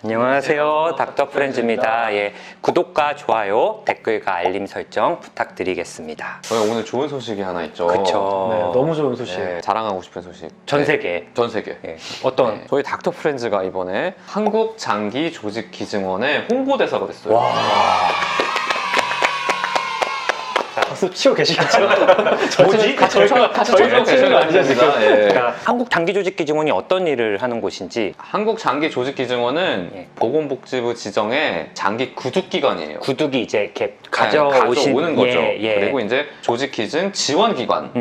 안녕하세요. 닥터 프렌즈입니다. 예, 구독과 좋아요, 댓글과 알림 설정 부탁드리겠습니다. 저희 오늘 좋은 소식이 하나 있죠. 그쵸. 네, 너무 좋은 소식. 네, 자랑하고 싶은 소식. 전 네, 세계. 전 세계. 예, 어떤? 네, 저희 닥터 프렌즈가 이번에 한국 장기 조직 기증원의 홍보대사가 됐어요. 와. 박수 치고 계시겠죠? 뭐지? 같이 저희가 치는 거 아니죠, 지금? 예. 그러니까 한국 장기조직기증원이 어떤 일을 하는 곳인지. 한국 장기 조직 기증원은 예. 보건복지부 지정의 장기 구축기관이에요. 구두기 이제 이렇게 가져오는 거죠. 예, 예. 그리고 이제 조직 기증 지원 기관.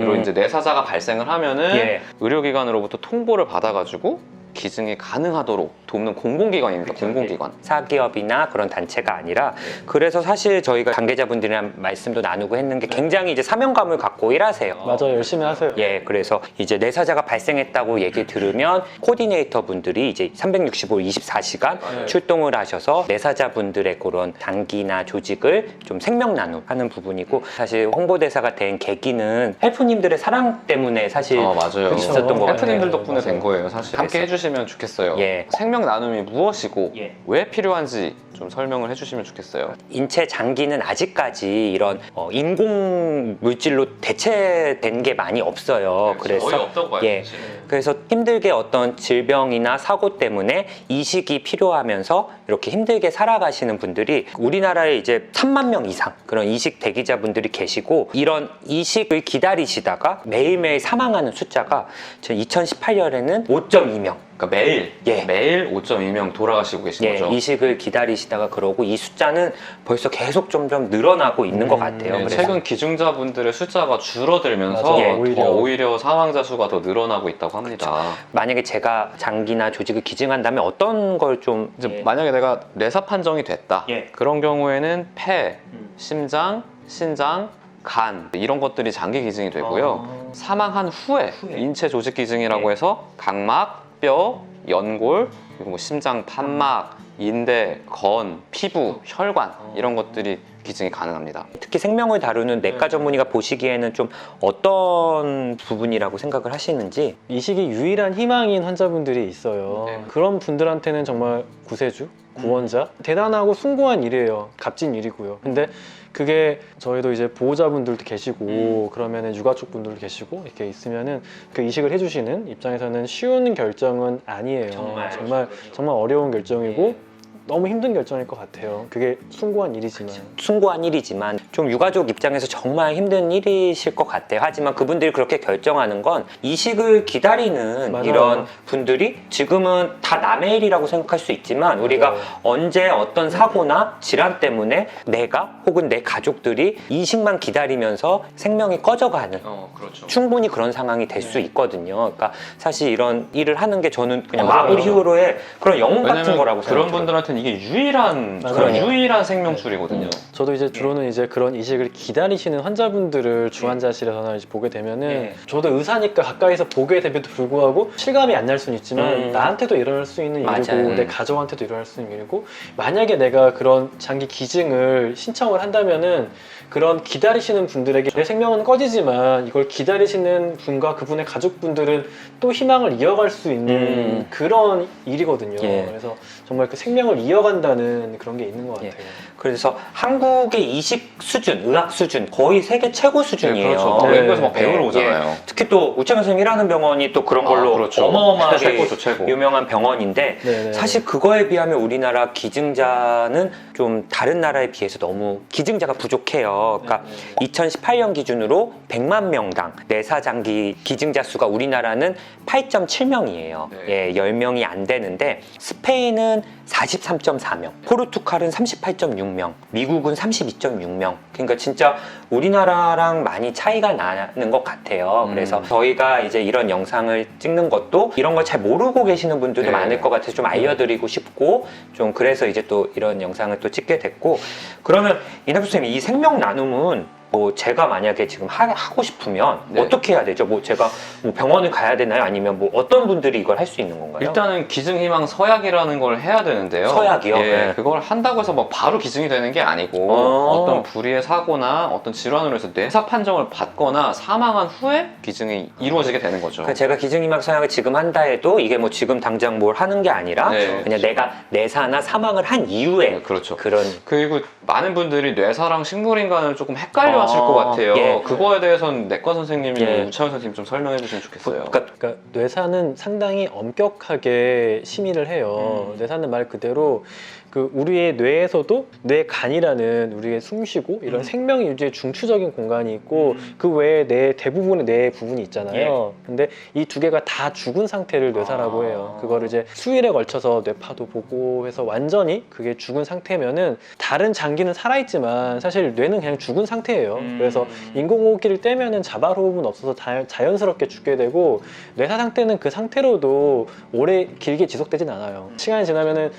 로 이제 내사자가 발생을 하면은 예. 의료기관으로부터 통보를 받아가지고 기증이 가능하도록 돕는 공공기관입니다. 공공기관. 사기업이나 그런 단체가 아니라 그래서 사실 저희가 관계자분들이랑 말씀도 나누고 했는 게 굉장히 이제 사명감을 갖고 일하세요. 맞아요, 열심히 하세요. 예, 그래서 이제 내사자가 발생했다고 얘기 들으면 코디네이터 분들이 이제 365, 24시간 네. 출동을 하셔서 내사자 분들의 그런 단기나 조직을 좀 생명 나눔하는 부분이고, 사실 홍보대사가 된 계기는 헬프님들의 사랑 때문에 사실 맞아요. 있었던 것 같아요. 헬프님들 덕분에 된 맞아요. 거예요. 사실 함께 해주시면 좋겠어요. 예. 생명 나눔이 무엇이고 예. 왜 필요한지 좀 설명을 해주시면 좋겠어요. 인체 장기는 아직까지 이런 인공 물질로 대체된 게 많이 없어요. 그래서 예, 그래서 힘들게 어떤 질병이나 사고 때문에 이식이 필요하면서 이렇게 힘들게 살아가시는 분들이 우리나라에 이제 3만 명 이상 그런 이식 대기자분들이 계시고, 이런 이식을 기다리시다가 매일매일 사망하는 숫자가 2018년에는 5.2명. 그러니까 매일 예. 매일 5.2명 돌아가시고 계신 예, 거죠. 이식을 기다리시다가 그러고 이 숫자는 벌써 계속 점점 늘어나고 있는 것 같아요. 네, 그래서 최근 기증자분들의 숫자가 줄어들면서 맞아요. 예. 오히려 사망자 수가 더 늘어나고 있다고 합니다. 만약에 제가 장기나 조직을 기증한다면 어떤 걸 좀 이제 만약에 내가 내사 판정이 됐다. 예. 그런 경우에는 폐, 심장, 신장, 간 이런 것들이 장기 기증이 되고요. 사망한 후에 인체 조직 기증이라고 예. 해서 각막, 뼈, 연골, 그리고 뭐 심장, 판막, 인대, 건, 피부, 혈관 이런 것들이 기증이 가능합니다. 특히 생명을 다루는 내과 전문의가 보시기에는 좀 어떤 부분이라고 생각을 하시는지. 이 시기 유일한 희망인 환자분들이 있어요. 네. 그런 분들한테는 정말 구세주, 구원자, 대단하고 숭고한 일이에요. 값진 일이고요. 근데 그게 저희도 이제 보호자분들도 계시고 그러면은 육아 쪽 분들도 계시고 이렇게 있으면은 그 이식을 해주시는 입장에서는 쉬운 결정은 아니에요. 정말 어려운 결정이고 너무 힘든 결정일 것 같아요. 그게 숭고한 일이지만. 숭고한 일이지만 좀 유가족 입장에서 정말 힘든 일이실 것 같아요. 하지만 그분들이 그렇게 결정하는 건 이식을 기다리는 맞아요. 이런 분들이 지금은 다 남의 일이라고 생각할 수 있지만, 우리가 맞아요. 언제 어떤 사고나 질환 때문에 내가 혹은 내 가족들이 이식만 기다리면서 생명이 꺼져가는 그렇죠. 충분히 그런 상황이 될 수 있거든요. 그러니까 사실 이런 일을 하는 게 저는 그냥 맞아요. 마블 히어로의 그런 영웅 같은 거라고 그런 생각해요. 분들한테는 이게 유일한 맞아요. 생명줄이거든요. 저도 이제 주로는 이제 그런 이식을 기다리시는 환자분들을 주환자실에서 이제 보게 되면은 예. 저도 의사니까 가까이서 보게 됨에도 불구하고 실감이 안 날 수는 있지만 나한테도 일어날 수 있는 맞아요. 일이고 내 가족한테도 일어날 수 있는 일이고, 만약에 내가 그런 장기 기증을 신청을 한다면은 그런 기다리시는 분들에게 내 생명은 꺼지지만 이걸 기다리시는 분과 그분의 가족분들은 또 희망을 이어갈 수 있는 그런 일이거든요. 예. 그래서 정말 그 생명을 이어간다는 그런 게 있는 것 같아요. 예. 그래서 한국의 이식 수준, 의학 수준 거의 세계 최고 수준이에요. 네, 그렇죠. 네. 외국에서 막 배우러 예, 오잖아요. 특히 또 우창현 선생님 일하는 병원이 또 그런 걸로 그렇죠. 어마어마하게 최고죠, 최고. 유명한 병원인데, 네네. 사실 그거에 비하면 우리나라 기증자는 좀 다른 나라에 비해서 너무 기증자가 부족해요. 그러니까 2018년 기준으로 100만 명당 내사장기 기증자 수가 우리나라는 8.7명이에요. 네. 예, 10명이 안 되는데 스페인은 43.4명, 포르투갈은 38.6명, 미국은 32.6명. 그러니까 진짜 우리나라랑 많이 차이가 나는 것 같아요. 그래서 저희가 이제 이런 영상을 찍는 것도 이런 걸 잘 모르고 계시는 분들도 네. 많을 것 같아서 좀 알려드리고 싶고, 좀 그래서 이제 또 이런 영상을 또 찍게 됐고. 그러면 이낙주 선생님, 이 생명 나눔은 뭐 제가 만약에 지금 하고 싶으면 네. 어떻게 해야 되죠? 뭐 제가 뭐 병원을 가야 되나요? 아니면 뭐 어떤 분들이 이걸 할 수 있는 건가요? 일단은 기증희망 서약이라는 걸 해야 되는데요. 서약이요? 예, 네. 그걸 한다고 해서 뭐 바로 기증이 되는 게 아니고 어. 어떤 불의의 사고나 어떤 질환으로 해서 뇌사 판정을 받거나 사망한 후에 기증이 이루어지게 되는 거죠. 그러니까 제가 기증희망 서약을 지금 한다 해도 이게 뭐 지금 당장 뭘 하는 게 아니라 네. 그냥 내가 내사나 사망을 한 이후에 네, 그렇죠. 그런 그리고 많은 분들이 뇌사랑 식물인간을 조금 헷갈려 하실 것 같아요. 예. 그거에 대해서는 내과 선생님이 예. 우창현 선생님 좀 설명해 주시면 좋겠어요. 그러니까 뇌사는 상당히 엄격하게 심의를 해요. 뇌사는 말 그대로 그 우리의 뇌에서도 뇌간이라는 우리의 숨쉬고 이런 생명 유지의 중추적인 공간이 있고 그 외에 뇌 대부분의 뇌 부분이 있잖아요. 근데 이 두 개가 다 죽은 상태를 뇌사라고 해요. 그거를 이제 수일에 걸쳐서 뇌파도 보고 해서 완전히 그게 죽은 상태면은 다른 장기는 살아있지만 사실 뇌는 그냥 죽은 상태예요. 그래서 인공호흡기를 떼면은 자발호흡은 없어서 자연스럽게 죽게 되고 뇌사 상태는 그 상태로도 오래 길게 지속되진 않아요. 시간이 지나면은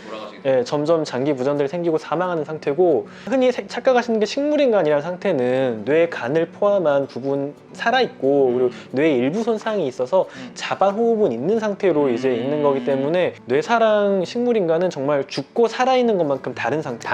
예, 점점 장기 부전들이 생기고 사망하는 상태고 흔히 착각하시는 게 식물인간이라는 상태는 뇌 간을 포함한 부분 살아있고 그리고 뇌의 일부 손상이 있어서 자발호흡은 있는 상태로 이제 있는 거기 때문에 뇌사랑 식물인간은 정말 죽고 살아있는 것만큼 다른 상태.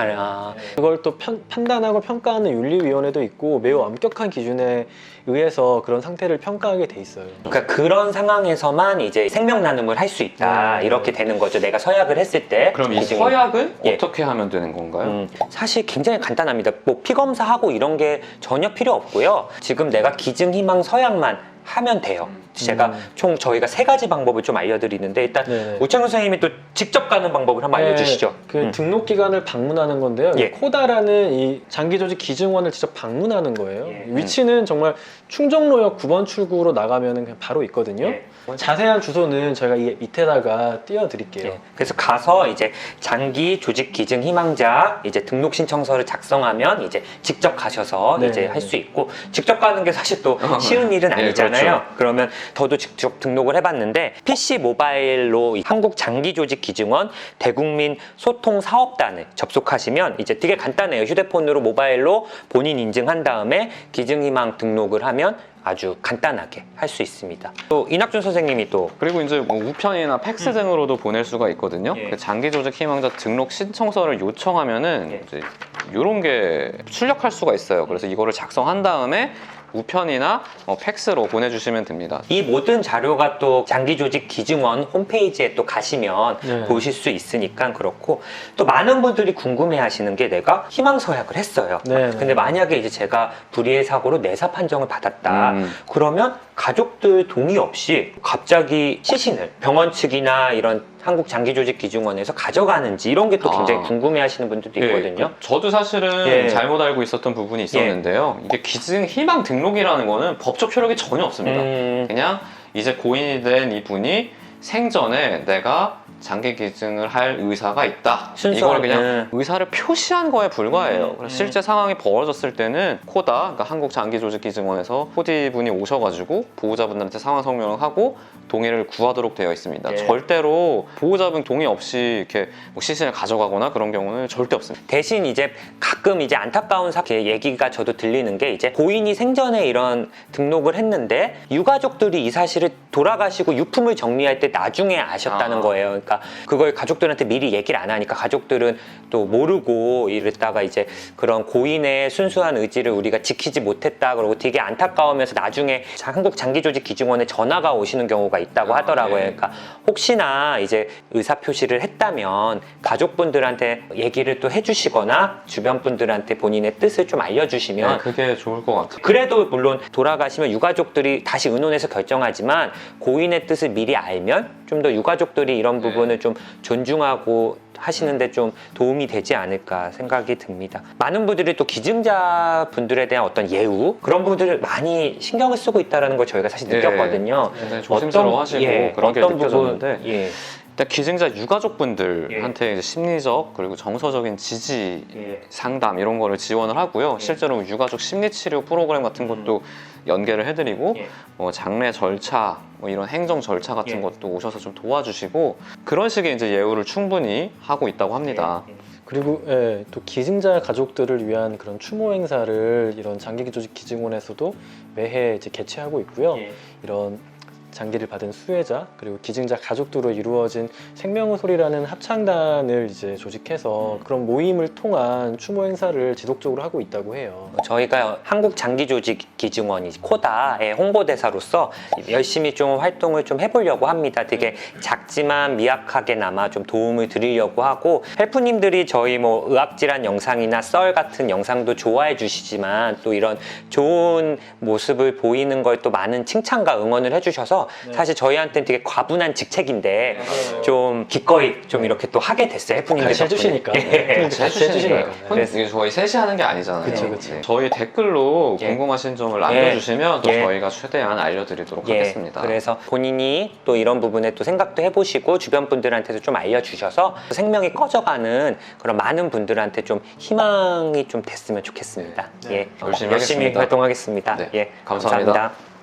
그걸 또 판단하고 평가하는 윤리위원회도 있고 매우 엄격한 기준에 의해서 그런 상태를 평가하게 돼 있어요. 그러니까 그런 상황에서만 이제 생명 나눔을 할 수 있다 이렇게 되는 거죠. 내가 서약을 했을 때. 그럼 이 기증이- 서약은 예. 어떻게 하면 되는 건가요? 사실 굉장히 간단합니다. 뭐 피 검사하고 이런 게 전혀 필요 없고요. 지금 내가 기증희망 서약만 하면 돼요. 제가 총 저희가 3가지 방법을 좀 알려드리는데 일단 네네. 우창훈 선생님이 또 직접 가는 방법을 한번 알려주시죠. 그 등록기관을 방문하는 건데요. 예. 코다라는 이 장기조직 기증원을 직접 방문하는 거예요. 예. 위치는 정말 충정로역 9번 출구로 나가면 그냥 바로 있거든요. 예. 자세한 주소는 저희가 이 밑에다가 띄워드릴게요. 예. 그래서 가서 이제 장기 조직 기증 희망자 이제 등록 신청서를 작성하면 이제 직접 가셔서 네. 이제 할 수 있고 직접 가는 게 사실 또 쉬운 일은 예, 아니잖아요. 그렇죠. 그러면 저도 직접 등록을 해봤는데 PC 모바일로 한국 장기 조직 기증원 대국민 소통 사업단을 접속하시면 이제 되게 간단해요. 휴대폰으로 모바일로 본인 인증한 다음에 기증 희망 등록을 하면 아주 간단하게 할 수 있습니다. 또 이낙준 선생님이 또 그리고 이제 뭐 우편이나 팩스 등으로도 보낼 수가 있거든요. 예. 그 장기조직 희망자 등록 신청서를 요청하면은 예. 이제 이런 게 출력할 수가 있어요. 그래서 이거를 작성한 다음에 우편이나 팩스로 보내주시면 됩니다. 이 모든 자료가 또 장기조직 기증원 홈페이지에 또 가시면 네. 보실 수 있으니까 그렇고 또 많은 분들이 궁금해 하시는 게 내가 희망서약을 했어요. 네. 근데 만약에 이제 제가 불의의 사고로 뇌사 판정을 받았다. 그러면 가족들 동의 없이 갑자기 시신을 병원 측이나 이런 한국장기조직기증원에서 가져가는지 이런 게 또 굉장히 궁금해 하시는 분들도 있거든요. 저도 사실은 예. 잘못 알고 있었던 부분이 있었는데요. 이게 기증 희망 등록이라는 거는 법적 효력이 전혀 없습니다. 그냥 이제 고인이 된 이분이 생전에 내가 장기 기증을 할 의사가 있다. 순수하게. 이걸 그냥 의사를 표시한 거에 불과해요. 그래서 실제 상황이 벌어졌을 때는 코다, 그러니까 한국장기조직기증원에서 코디분이 오셔가지고 보호자분들한테 상황 설명을 하고 동의를 구하도록 되어 있습니다. 네. 절대로 보호자분 동의 없이 이렇게 뭐 시신을 가져가거나 그런 경우는 절대 없습니다. 대신 이제 가끔 이제 안타까운 얘기가 저도 들리는 게 이제 고인이 생전에 이런 등록을 했는데 유가족들이 이 사실을 돌아가시고 유품을 정리할 때 나중에 아셨다는 거예요. 그러니까 그걸 가족들한테 미리 얘기를 안 하니까 가족들은 또 모르고 이랬다가 이제 그런 고인의 순수한 의지를 우리가 지키지 못했다 그러고 되게 안타까우면서 나중에 한국장기조직기증원에 전화가 오시는 경우가 있다고 하더라고요. 그러니까 혹시나 이제 의사 표시를 했다면 가족분들한테 얘기를 또 해주시거나 주변 분들한테 본인의 뜻을 좀 알려주시면 네, 그게 좋을 것 같아요. 그래도 물론 돌아가시면 유가족들이 다시 의논해서 결정하지만 고인의 뜻을 미리 알면 좀 더 유가족들이 이런 부분을 좀 존중하고 하시는데 좀 도움이 되지 않을까 생각이 듭니다. 많은 분들이 또 기증자 분들에 대한 어떤 예우 그런 부분들을 많이 신경을 쓰고 있다는 걸 저희가 사실 느꼈거든요. 굉장히 조심스러워하시고 그런 게 느껴졌는데 예. 일단 기증자 유가족분들한테 이제 심리적 그리고 정서적인 지지 상담 이런 거를 지원을 하고요. 실제로 유가족 심리치료 프로그램 같은 것도 연계를 해드리고 뭐 장례 절차 뭐 이런 행정 절차 같은 것도 오셔서 좀 도와주시고 그런 식의 이제 예우를 충분히 하고 있다고 합니다. 그리고 예, 또 기증자 가족들을 위한 그런 추모 행사를 이런 장기조직기증원에서도 매해 이제 개최하고 있고요. 이런 장기를 받은 수혜자 그리고 기증자 가족들로 이루어진 생명의 소리라는 합창단을 이제 조직해서 그런 모임을 통한 추모 행사를 지속적으로 하고 있다고 해요. 저희가 한국장기조직기증원 코다의 홍보대사로서 열심히 좀 활동을 좀 해보려고 합니다. 되게 작지만 미약하게나마 좀 도움을 드리려고 하고 헬프님들이 저희 뭐 의학질환 영상이나 썰 같은 영상도 좋아해 주시지만 또 이런 좋은 모습을 보이는 걸 또 많은 칭찬과 응원을 해주셔서 사실 저희한테는 되게 과분한 직책인데 좀 기꺼이 좀 이렇게 또 하게 됐어요. 헬프님들 같이 해주시니까. 헬프님들 같이 해주시니까. 그래서 이게 저희 셋이 하는 게 아니잖아요. 그쵸, 그쵸. 네. 저희 댓글로 예. 궁금하신 점을 남겨주시면 또 예. 저희가 최대한 알려드리도록 예, 하겠습니다. 그래서 본인이 또 이런 부분에 또 생각도 해보시고 주변 분들한테도 좀 알려주셔서 생명이 꺼져가는 그런 많은 분들한테 좀 희망이 좀 됐으면 좋겠습니다. 네. 예, 열심히 열심히 하겠습니다. 활동하겠습니다. 네, 예, 감사합니다. 감사합니다.